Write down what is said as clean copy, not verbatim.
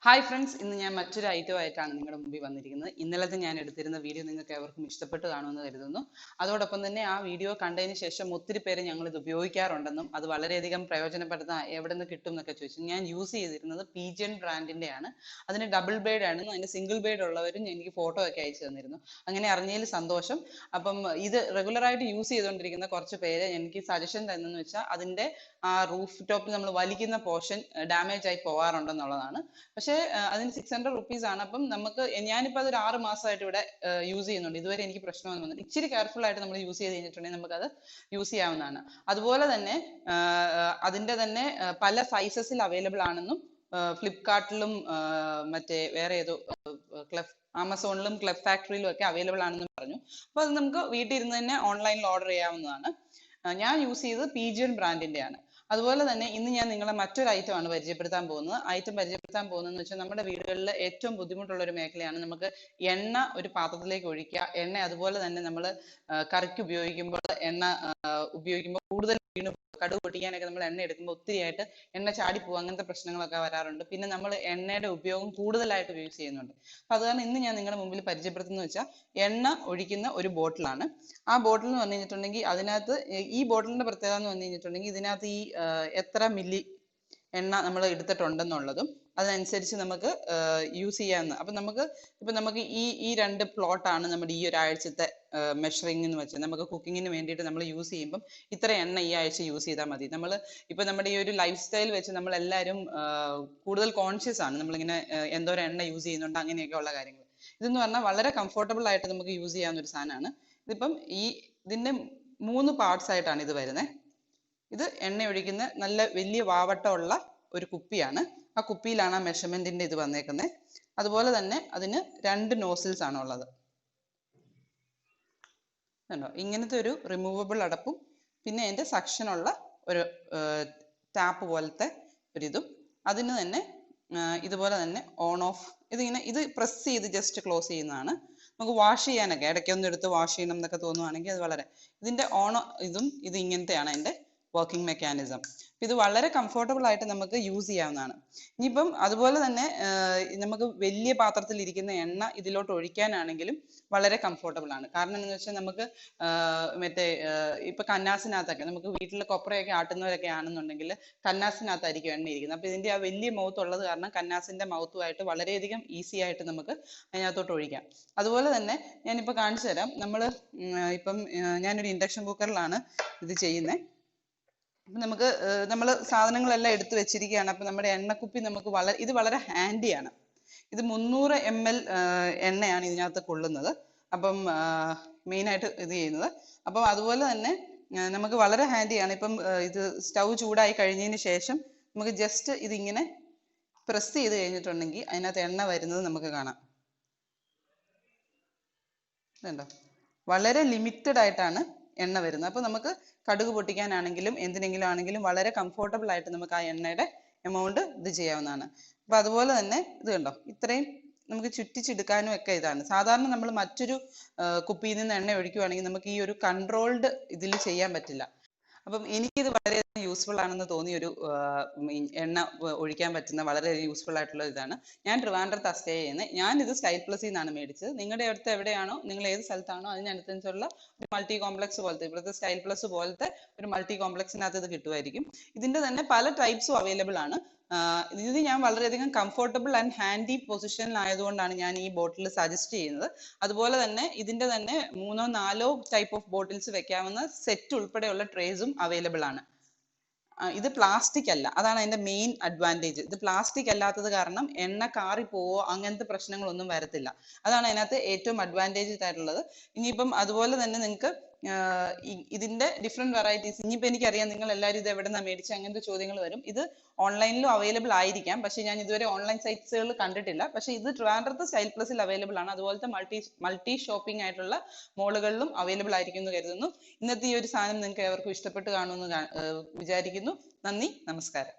Hi friends, ഇന്ന് ഞാൻ മറ്റൊരു ഐറ്റമായിട്ടാണ് നിങ്ങളുടെ മുമ്പിൽ വന്നിരിക്കുന്നത്. ഇന്നലത്തെ ഞാൻ എടുത്തിരുന്ന വീഡിയോ നിങ്ങൾക്ക് ഏവർക്കും ഇഷ്ടപ്പെട്ട് കാണുമെന്ന് കരുതുന്നു. അതോടൊപ്പം തന്നെ ആ വീഡിയോ കണ്ടതിന് ശേഷം ഒത്തിരി പേര് ഞങ്ങൾ ഇത് ഉപയോഗിക്കാറുണ്ടെന്നും അത് വളരെയധികം പ്രയോജനപ്പെടുന്ന എവിടെ നിന്ന് കിട്ടും എന്നൊക്കെ ചോദിച്ചു. ഞാൻ യൂസ് ചെയ്തിരുന്നത് പീജിയൻ ബ്രാൻഡിന്റെ ആണ്. അതിന് ഡബിൾ ബെയ്ഡ് ആണ്, അതിന് സിംഗിൾ ബെയ്ഡ് ഉള്ളവരും എനിക്ക് ഫോട്ടോ ഒക്കെ അയച്ചു തന്നിരുന്നു. അങ്ങനെ അറിഞ്ഞതിൽ സന്തോഷം. അപ്പം ഇത് റെഗുലറായിട്ട് യൂസ് ചെയ്തുകൊണ്ടിരിക്കുന്ന കുറച്ച് പേര് എനിക്ക് സജഷൻ തന്നെന്ന് വെച്ചാൽ അതിന്റെ ആ റൂഫ് ടോപ്പിൽ നമ്മൾ വലിക്കുന്ന പോർഷൻ ഡാമേജ് ആയി പോകാറുണ്ടെന്നുള്ളതാണ്. പക്ഷെ അതിന് 600 റുപ്പീസ് ആണ്. അപ്പം നമുക്ക് ഞാനിപ്പോൾ അതൊരു 6 മാസമായിട്ട് ഇവിടെ യൂസ് ചെയ്യുന്നുണ്ട്. ഇതുവരെ എനിക്ക് പ്രശ്നമൊന്നും വന്നില്ല. ഇച്ചിരി കെയർഫുൾ ആയിട്ട് നമ്മൾ യൂസ് ചെയ്ത് കഴിഞ്ഞിട്ടുണ്ടെങ്കിൽ നമുക്കത് യൂസ് ചെയ്യാവുന്നതാണ്. അതുപോലെ തന്നെ അതിന്റെ തന്നെ പല സൈസസിൽ അവൈലബിൾ ആണെന്നും ഫ്ലിപ്കാർട്ടിലും മറ്റേ വേറെ ഏതോ ആമസോണിലും ക്ലബ് ഫാക്ടറിയിലും ഒക്കെ അവൈലബിൾ ആണെന്നും പറഞ്ഞു. അപ്പൊ അത് നമുക്ക് വീട്ടിൽ ഇരുന്ന് തന്നെ ഓൺലൈനിൽ ഓർഡർ ചെയ്യാവുന്നതാണ്. ഞാൻ യൂസ് ചെയ്തത് പീജിയൻ ബ്രാൻഡിന്റെ ആണ്. അതുപോലെ തന്നെ ഇന്ന് ഞാൻ നിങ്ങളെ മറ്റൊരു ഐറ്റം ആണ് പരിചയപ്പെടുത്താൻ പോകുന്നത്. ഐറ്റം പരിചയപ്പെടുത്താൻ പോകുന്നതെന്ന് വെച്ചാൽ നമ്മുടെ വീടുകളിൽ ഏറ്റവും ബുദ്ധിമുട്ടുള്ള ഒരു മേഖലയാണ് നമുക്ക് എണ്ണ ഒരു പാത്രത്തിലേക്ക് ഒഴിക്കുക. എണ്ണ അതുപോലെ തന്നെ നമ്മൾ കറിക്ക് ഉപയോഗിക്കുമ്പോൾ എണ്ണ ഉപയോഗിക്കുമ്പോൾ കൂടുതൽ വീണ് കടുക് പൊട്ടിക്കാനൊക്കെ നമ്മൾ എണ്ണ എടുക്കുമ്പോൾ ഒത്തിരിയായിട്ട് എണ്ണ ചാടിപ്പോകും, അങ്ങനത്തെ പ്രശ്നങ്ങളൊക്കെ വരാറുണ്ട്. പിന്നെ നമ്മൾ എണ്ണയുടെ ഉപയോഗം കൂടുതലായിട്ട് യൂസ് ചെയ്യുന്നുണ്ട്. അപ്പൊ അത് കാരണം ഇന്ന് ഞാൻ നിങ്ങളുടെ മുമ്പിൽ പരിചയപ്പെടുത്തുന്നത് വെച്ചാൽ എണ്ണ ഒഴിക്കുന്ന ഒരു ബോട്ടിലാണ്. ആ ബോട്ടിൽ എന്ന് പറഞ്ഞു കഴിഞ്ഞിട്ടുണ്ടെങ്കിൽ അതിനകത്ത് ഈ ബോട്ടിലിന്റെ പ്രത്യേകത എന്ന് പറഞ്ഞു കഴിഞ്ഞിട്ടുണ്ടെങ്കിൽ ഇതിനകത്ത് ഈ എത്ര മില്ലി എണ്ണ നമ്മൾ എടുത്തിട്ടുണ്ടെന്നുള്ളതും അതനുസരിച്ച് നമുക്ക് യൂസ് ചെയ്യാവുന്ന. അപ്പൊ നമുക്ക് ഈ രണ്ട് പ്ലോട്ടാണ് നമ്മുടെ ഈ ഒരാഴ്ചത്തെ മെഷറിംഗ് എന്ന് വെച്ചാൽ നമുക്ക് കുക്കിങ്ങിന് വേണ്ടിയിട്ട് നമ്മൾ യൂസ് ചെയ്യുമ്പം ഇത്ര എണ്ണ ഈ ആഴ്ച യൂസ് ചെയ്താൽ മതി. നമ്മൾ ഇപ്പൊ നമ്മുടെ ഈ ഒരു ലൈഫ് സ്റ്റൈൽ വെച്ച് നമ്മൾ എല്ലാവരും കൂടുതൽ കോൺഷ്യസ് ആണ്. നമ്മളിങ്ങനെ എന്തോരം എണ്ണ യൂസ് ചെയ്യുന്നുണ്ട് അങ്ങനെയൊക്കെ ഉള്ള കാര്യങ്ങൾ. ഇതെന്ന് പറഞ്ഞാൽ വളരെ കംഫർട്ടബിൾ ആയിട്ട് നമുക്ക് യൂസ് ചെയ്യാവുന്ന ഒരു സാധനമാണ്. ഇതിപ്പം ഇതിന്റെ 3 പാർട്സ് ആയിട്ടാണ് ഇത് വരുന്നത്. ഇത് എണ്ണ ഒഴിക്കുന്ന നല്ല വലിയ വാവട്ടമുള്ള ഒരു കുപ്പിയാണ്. ആ കുപ്പിയിലാണ് ആ മെഷർമെന്റിന്റെ ഇത് വന്നേക്കുന്നത്. അതുപോലെ തന്നെ അതിന് 2 നോസിൽസ് ആണ് ഉള്ളത്. കണ്ടോ, ഇങ്ങനത്തെ ഒരു റിമൂവബിൾ അടപ്പും പിന്നെ അതിന്റെ സക്ഷൻ ഉള്ള ഒരു ടാപ്പ് പോലത്തെ ഒരിതും. അതിന് തന്നെ ഇതുപോലെ തന്നെ ഓൺ ഓഫ് ഇത് പ്രസ് ചെയ്ത് ജസ്റ്റ് ക്ലോസ് ചെയ്യുന്നതാണ്. നമുക്ക് വാഷ് ചെയ്യാനൊക്കെ ഇടയ്ക്കൊന്നും എടുത്ത് വാഷ് ചെയ്യണം എന്നൊക്കെ തോന്നുവാണെങ്കിൽ അത് വളരെ ഇതിന്റെ ഇത് ഇങ്ങനത്തെയാണ് അതിന്റെ വർക്കിംഗ് മെക്കാനിസം. ഇത് വളരെ കംഫർട്ടബിൾ ആയിട്ട് നമുക്ക് യൂസ് ചെയ്യാവുന്നതാണ്. ഇനിയിപ്പം അതുപോലെ തന്നെ നമുക്ക് വലിയ പാത്രത്തിൽ ഇരിക്കുന്ന എണ്ണ ഇതിലോട്ട് ഒഴിക്കാനാണെങ്കിലും വളരെ കംഫർട്ടബിൾ ആണ്. കാരണം എന്ന് വെച്ചാൽ നമുക്ക് മറ്റേ ഇപ്പൊ കന്നാസിനകത്തൊക്കെ നമുക്ക് വീട്ടിൽ കൊപ്രയൊക്കെ ആട്ടുന്നവരൊക്കെ ആണെന്നുണ്ടെങ്കിൽ കന്നാസിനകത്തായിരിക്കും എണ്ണ ഇരിക്കുന്നത്. അപ്പൊ ഇതിന്റെ ആ വലിയ മൗത്ത് ഉള്ളത് കാരണം കന്നാസിന്റെ മൗത്തുമായിട്ട് വളരെയധികം ഈസി ആയിട്ട് നമുക്ക് അതിനകത്തോട്ട് ഒഴിക്കാം. അതുപോലെ തന്നെ ഞാനിപ്പോ കാണിച്ചു തരാം. ഇപ്പം ഞാനൊരു ഇൻഡക്ഷൻ കുക്കറിലാണ് ഇത് ചെയ്യുന്നത്. അപ്പൊ നമ്മൾ സാധനങ്ങളെല്ലാം എടുത്തു വെച്ചിരിക്കുകയാണ്. അപ്പൊ നമ്മുടെ എണ്ണക്കുപ്പി ഇത് വളരെ ഹാൻഡിയാണ്. ഇത് 300 ml എണ്ണയാണ് ഇതിനകത്ത് കൊള്ളുന്നത്. അപ്പം മെയിൻ ആയിട്ട് ഇത് ചെയ്യുന്നത്. അപ്പം അതുപോലെ തന്നെ നമുക്ക് വളരെ ഹാൻഡിയാണ്. ഇപ്പം ഇത് സ്റ്റൗ ചൂടായി കഴിഞ്ഞതിന് ശേഷം നമുക്ക് ജസ്റ്റ് ഇതിങ്ങനെ പ്രസ് ചെയ്ത് കഴിഞ്ഞിട്ടുണ്ടെങ്കിൽ അതിനകത്ത് എണ്ണ വരുന്നത് നമുക്ക് കാണാം. ഇതുണ്ടോ, വളരെ ലിമിറ്റഡ് ആയിട്ടാണ് എണ്ണ വരുന്നത്. അപ്പൊ നമുക്ക് കടുക് പൊട്ടിക്കാനാണെങ്കിലും എന്തിനെങ്കിലും ആണെങ്കിലും വളരെ കംഫർട്ടബിൾ ആയിട്ട് നമുക്ക് ആ എണ്ണയുടെ എമൗണ്ട് ഇത് ചെയ്യാവുന്നതാണ്. അപ്പൊ അതുപോലെ തന്നെ ഇത് കണ്ടോ, ഇത്രയും നമുക്ക് ചുറ്റിച്ചെടുക്കാനും ഒക്കെ ഇതാണ്. സാധാരണ നമ്മൾ മറ്റൊരു കുപ്പിയിൽ നിന്ന് എണ്ണ ഒഴിക്കുകയാണെങ്കിൽ നമുക്ക് ഈ ഒരു കൺട്രോൾഡ് ഇതിൽ ചെയ്യാൻ പറ്റില്ല. അപ്പം എനിക്കിത് വളരെ യൂസ്ഫുൾ ആണെന്ന് തോന്നിയ ഒരു എണ്ണ ഒഴിക്കാൻ പറ്റുന്ന വളരെ യൂസ്ഫുൾ ആയിട്ടുള്ള ഇതാണ്. ഞാൻ ട്രിവാൻഡ്രത്ത് സ്റ്റേ ചെയ്യുന്നത്. ഞാൻ ഇത് സ്റ്റൈൽ പ്ലസിൽ നിന്നാണ് മേടിച്ചത്. നിങ്ങളുടെ അടുത്ത് എവിടെയാണോ, നിങ്ങൾ ഏത് സ്ഥലത്താണോ അതിനനുസരിച്ചുള്ള ഒരു മൾട്ടി കോംപ്ലക്സ് പോലത്തെ, ഇവിടുത്തെ സ്റ്റൈൽ പ്ലസ് പോലത്തെ ഒരു മൾട്ടി കോംപ്ലക്സിനകത്ത് ഇത് കിട്ടുമായിരിക്കും. ഇതിന്റെ തന്നെ പല ടൈപ്സും അവൈലബിൾ ആണ്. ഇത് ഞാൻ വളരെയധികം കംഫർട്ടബിൾ ആൻഡ് ഹാൻഡി പൊസിഷനിലായതുകൊണ്ടാണ് ഞാൻ ഈ ബോട്ടിൽ സജസ്റ്റ് ചെയ്യുന്നത്. അതുപോലെ തന്നെ ഇതിന്റെ തന്നെ 3 or 4 ടൈപ്പ് ഓഫ് ബോട്ടിൽസ് വെക്കാവുന്ന സെറ്റ് ഉൾപ്പെടെയുള്ള ട്രേസും അവൈലബിൾ ആണ്. ഇത് പ്ലാസ്റ്റിക് അല്ല, അതാണ് അതിന്റെ മെയിൻ അഡ്വാൻറ്റേജ്. ഇത് പ്ലാസ്റ്റിക് അല്ലാത്തത് കാരണം എണ്ണ കാറിപ്പോവോ അങ്ങനത്തെ പ്രശ്നങ്ങളൊന്നും വരത്തില്ല. അതാണ് അതിനകത്ത് ഏറ്റവും അഡ്വാൻറ്റേജ് ആയിട്ടുള്ളത്. ഇനിയിപ്പം അതുപോലെ തന്നെ നിങ്ങൾക്ക് ഇതിന്റെ ഡിഫറെന്റ് വെറൈറ്റീസ്, ഇനിയിപ്പോൾ എനിക്കറിയാം നിങ്ങൾ എല്ലാവരും ഇത് എവിടെ നിന്നാണ് മേടിച്ചത് അങ്ങനത്തെ ചോദ്യങ്ങൾ വരും. ഇത് ഓൺലൈനിലും അവൈലബിൾ ആയിരിക്കാം, പക്ഷെ ഞാൻ ഇതുവരെ ഓൺലൈൻ സൈറ്റ്സുകൾ കണ്ടിട്ടില്ല. പക്ഷെ ഇത് ട്രിവാൻഡ്രത്ത് സ്റ്റൈൽ പ്ലസിൽ അവൈലബിൾ ആണ്. അതുപോലത്തെ മൾട്ടി ഷോപ്പിംഗ് ആയിട്ടുള്ള മോളുകളിലും അവൈലബിൾ ആയിരിക്കും എന്ന് കരുതുന്നു. ഇന്നത്തെ ഈ ഒരു സാധനം നിങ്ങൾക്ക് ഏവർക്കും ഇഷ്ടപ്പെട്ട് കാണുമെന്ന് വിചാരിക്കുന്നു. നന്ദി, നമസ്കാരം.